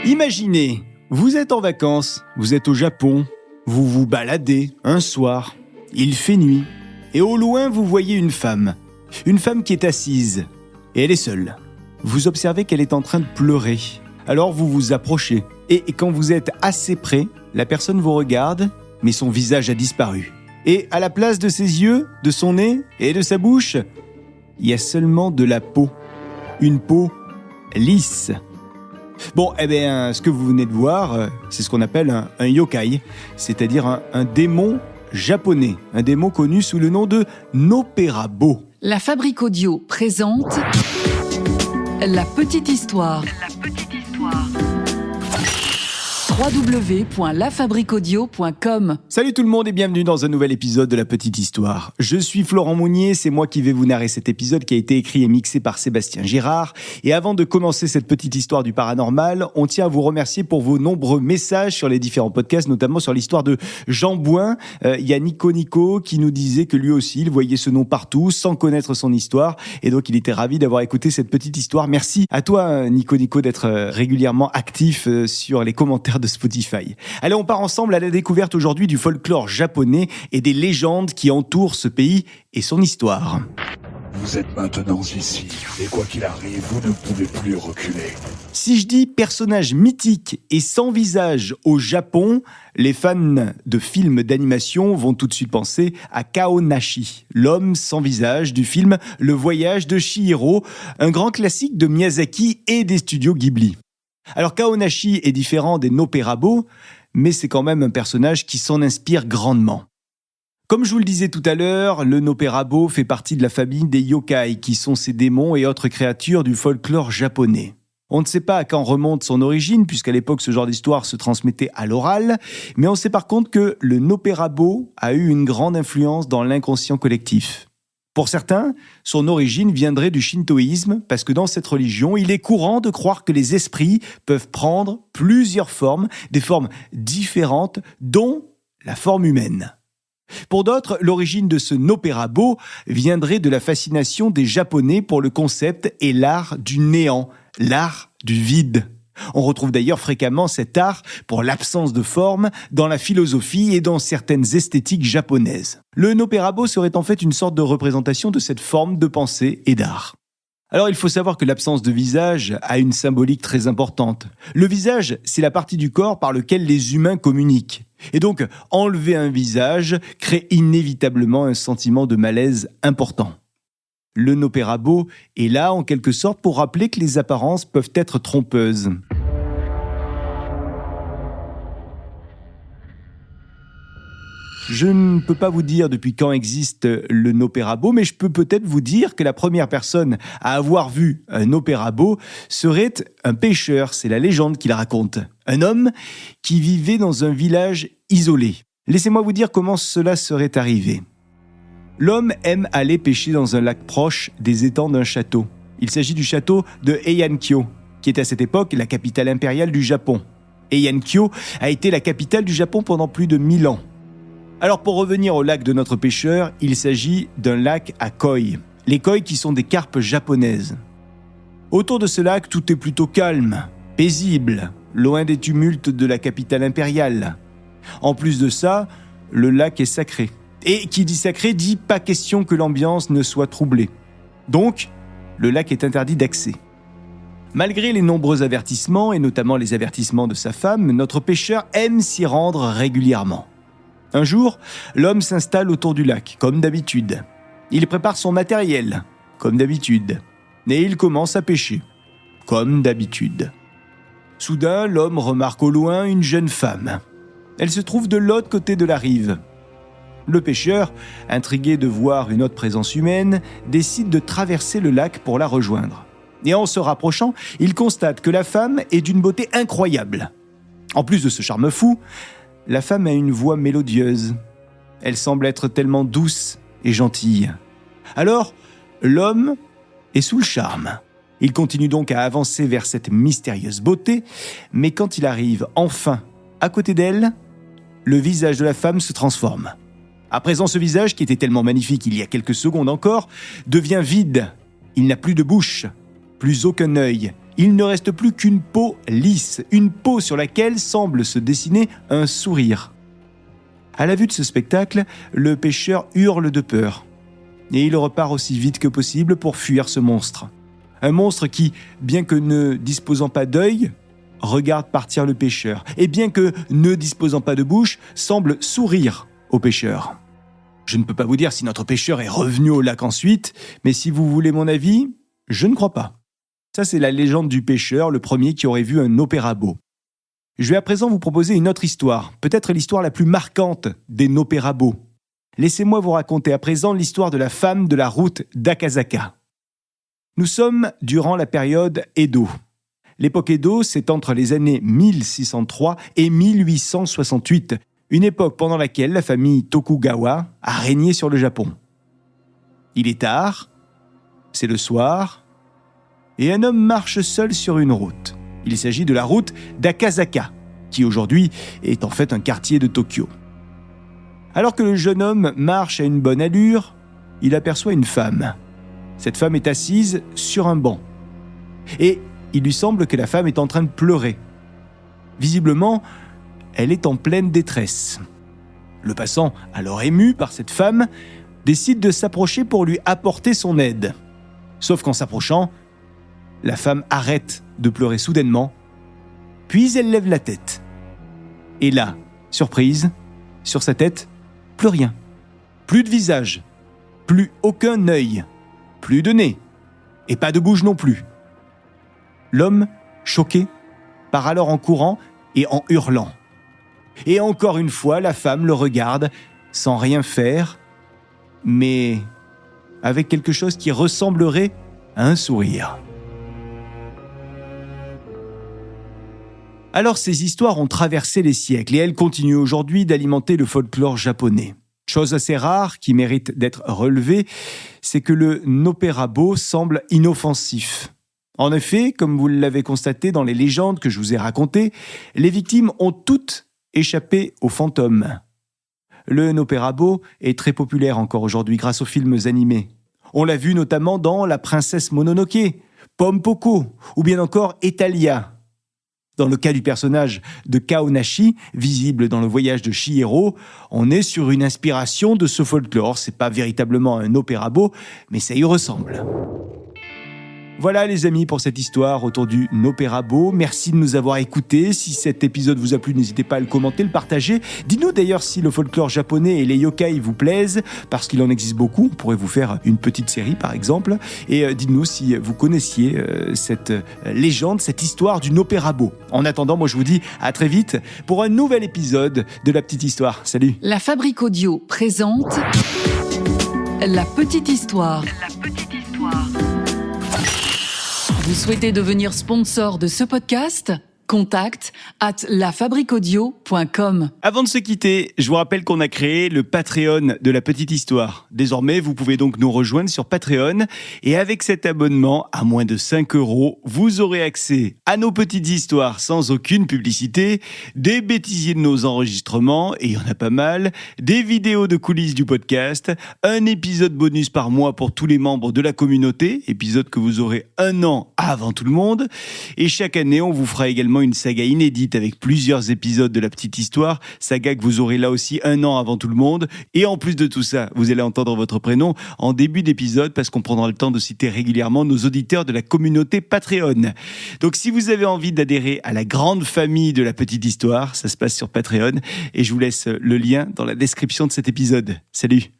Imaginez, vous êtes en vacances, vous êtes au Japon, vous vous baladez un soir, il fait nuit, et au loin vous voyez une femme qui est assise, et elle est seule. Vous observez qu'elle est en train de pleurer, alors vous vous approchez, et quand vous êtes assez près, la personne vous regarde, mais son visage a disparu. Et à la place de ses yeux, de son nez et de sa bouche, il y a seulement de la peau. Une peau lisse. Bon, ce que vous venez de voir, c'est ce qu'on appelle un yokai, c'est-à-dire un démon japonais, un démon connu sous le nom de Nopperabo. La Fabrique Audio présente La Petite Histoire. www.lafabriqueaudio.com. Salut tout le monde et bienvenue dans un nouvel épisode de La Petite Histoire. Je suis Florent Mounier, c'est moi qui vais vous narrer cet épisode qui a été écrit et mixé par Sébastien Girard. Et avant de commencer cette petite histoire du paranormal, on tient à vous remercier pour vos nombreux messages sur les différents podcasts, notamment sur l'histoire de Jean Bouin. Il y a Nico qui nous disait que lui aussi, il voyait ce nom partout sans connaître son histoire. Et donc il était ravi d'avoir écouté cette petite histoire. Merci à toi Nico d'être régulièrement actif sur les commentaires de Spotify. Allez, on part ensemble à la découverte aujourd'hui du folklore japonais et des légendes qui entourent ce pays et son histoire. Vous êtes maintenant ici, et quoi qu'il arrive, vous ne pouvez plus reculer. Si je dis personnage mythique et sans visage au Japon, les fans de films d'animation vont tout de suite penser à Kaonashi, l'homme sans visage du film Le Voyage de Chihiro, un grand classique de Miyazaki et des studios Ghibli. Alors Kaonashi est différent des Nopperabo, mais c'est quand même un personnage qui s'en inspire grandement. Comme je vous le disais tout à l'heure, le Nopperabo fait partie de la famille des yokai, qui sont ces démons et autres créatures du folklore japonais. On ne sait pas à quand remonte son origine, puisqu'à l'époque ce genre d'histoire se transmettait à l'oral, mais on sait par contre que le Nopperabo a eu une grande influence dans l'inconscient collectif. Pour certains, son origine viendrait du shintoïsme, parce que dans cette religion, il est courant de croire que les esprits peuvent prendre plusieurs formes, des formes différentes, dont la forme humaine. Pour d'autres, l'origine de ce Nopperabo viendrait de la fascination des Japonais pour le concept et l'art du néant, l'art du vide. On retrouve d'ailleurs fréquemment cet art pour l'absence de forme dans la philosophie et dans certaines esthétiques japonaises. Le Nopperabo serait en fait une sorte de représentation de cette forme de pensée et d'art. Alors il faut savoir que l'absence de visage a une symbolique très importante. Le visage, c'est la partie du corps par laquelle les humains communiquent. Et donc, enlever un visage crée inévitablement un sentiment de malaise important. Le Nopperabo est là en quelque sorte pour rappeler que les apparences peuvent être trompeuses. Je ne peux pas vous dire depuis quand existe le Nopperabo, mais je peux peut-être vous dire que la première personne à avoir vu un Nopperabo serait un pêcheur, c'est la légende qu'il raconte. Un homme qui vivait dans un village isolé. Laissez-moi vous dire comment cela serait arrivé. L'homme aime aller pêcher dans un lac proche des étangs d'un château. Il s'agit du château de Heian-kyo, qui est à cette époque la capitale impériale du Japon. Heian-kyo a été la capitale du Japon pendant plus de 1000 ans. Alors pour revenir au lac de notre pêcheur, il s'agit d'un lac à koi. Les koi qui sont des carpes japonaises. Autour de ce lac, tout est plutôt calme, paisible, loin des tumultes de la capitale impériale. En plus de ça, le lac est sacré. Et qui dit sacré dit pas question que l'ambiance ne soit troublée. Donc, le lac est interdit d'accès. Malgré les nombreux avertissements, et notamment les avertissements de sa femme, notre pêcheur aime s'y rendre régulièrement. Un jour, l'homme s'installe autour du lac, comme d'habitude. Il prépare son matériel, comme d'habitude. Et il commence à pêcher, comme d'habitude. Soudain, l'homme remarque au loin une jeune femme. Elle se trouve de l'autre côté de la rive. Le pêcheur, intrigué de voir une autre présence humaine, décide de traverser le lac pour la rejoindre. Et en se rapprochant, il constate que la femme est d'une beauté incroyable. En plus de ce charme fou, la femme a une voix mélodieuse. Elle semble être tellement douce et gentille. Alors, l'homme est sous le charme. Il continue donc à avancer vers cette mystérieuse beauté, mais quand il arrive enfin à côté d'elle, le visage de la femme se transforme. À présent, ce visage, qui était tellement magnifique il y a quelques secondes encore, devient vide. Il n'a plus de bouche, plus aucun œil, il ne reste plus qu'une peau lisse, une peau sur laquelle semble se dessiner un sourire. À la vue de ce spectacle, le pêcheur hurle de peur. Et il repart aussi vite que possible pour fuir ce monstre. Un monstre qui, bien que ne disposant pas d'œil, regarde partir le pêcheur. Et bien que ne disposant pas de bouche, semble sourire au pêcheur. Je ne peux pas vous dire si notre pêcheur est revenu au lac ensuite, mais si vous voulez mon avis, je ne crois pas. Ça, c'est la légende du pêcheur, le premier qui aurait vu un opéra-beau. Je vais à présent vous proposer une autre histoire, peut-être l'histoire la plus marquante des opéra-beaux. Laissez-moi vous raconter à présent l'histoire de la femme de la route d'Akasaka. Nous sommes durant la période Edo. L'époque Edo, c'est entre les années 1603 et 1868, une époque pendant laquelle la famille Tokugawa a régné sur le Japon. Il est tard, c'est le soir, et un homme marche seul sur une route. Il s'agit de la route d'Akasaka, qui aujourd'hui est en fait un quartier de Tokyo. Alors que le jeune homme marche à une bonne allure, il aperçoit une femme. Cette femme est assise sur un banc. Et il lui semble que la femme est en train de pleurer. Visiblement, elle est en pleine détresse. Le passant, alors ému par cette femme, décide de s'approcher pour lui apporter son aide. Sauf qu'en s'approchant, la femme arrête de pleurer soudainement, puis elle lève la tête. Et là, surprise, sur sa tête, plus rien. Plus de visage, plus aucun œil, plus de nez, et pas de bouche non plus. L'homme, choqué, part alors en courant et en hurlant. Et encore une fois, la femme le regarde, sans rien faire, mais avec quelque chose qui ressemblerait à un sourire. Alors ces histoires ont traversé les siècles et elles continuent aujourd'hui d'alimenter le folklore japonais. Chose assez rare qui mérite d'être relevée, c'est que le opéra-beau semble inoffensif. En effet, comme vous l'avez constaté dans les légendes que je vous ai racontées, les victimes ont toutes échappé aux fantômes. Le opéra-beau est très populaire encore aujourd'hui grâce aux films animés. On l'a vu notamment dans La Princesse Mononoke, Pompoko ou bien encore Etalia. Dans le cas du personnage de Kaonashi, visible dans le voyage de Chihiro, on est sur une inspiration de ce folklore. C'est pas véritablement un opéra-beau, mais ça y ressemble. Voilà les amis pour cette histoire autour du opéra-beau. Merci de nous avoir écoutés. Si cet épisode vous a plu, n'hésitez pas à le commenter, le partager. Dites-nous d'ailleurs si le folklore japonais et les yokai vous plaisent, parce qu'il en existe beaucoup. On pourrait vous faire une petite série par exemple. Et dites-nous si vous connaissiez cette légende, cette histoire du opéra-beau. En attendant, moi je vous dis à très vite pour un nouvel épisode de La Petite Histoire. Salut. La Fabrique Audio présente La Petite Histoire. Vous souhaitez devenir sponsor de ce podcast ? Contact @lafabriqueaudio.com. Avant de se quitter, je vous rappelle qu'on a créé le Patreon de La Petite Histoire. Désormais, vous pouvez donc nous rejoindre sur Patreon et avec cet abonnement à moins de 5 €, vous aurez accès à nos petites histoires sans aucune publicité, des bêtisiers de nos enregistrements, et il y en a pas mal, des vidéos de coulisses du podcast, un épisode bonus par mois pour tous les membres de la communauté, épisode que vous aurez 1 an avant tout le monde, et chaque année, on vous fera également une saga inédite avec plusieurs épisodes de La Petite Histoire, saga que vous aurez là aussi 1 an avant tout le monde. Et en plus de tout ça, vous allez entendre votre prénom en début d'épisode parce qu'on prendra le temps de citer régulièrement nos auditeurs de la communauté Patreon. Donc si vous avez envie d'adhérer à la grande famille de La Petite Histoire, ça se passe sur Patreon et je vous laisse le lien dans la description de cet épisode. Salut!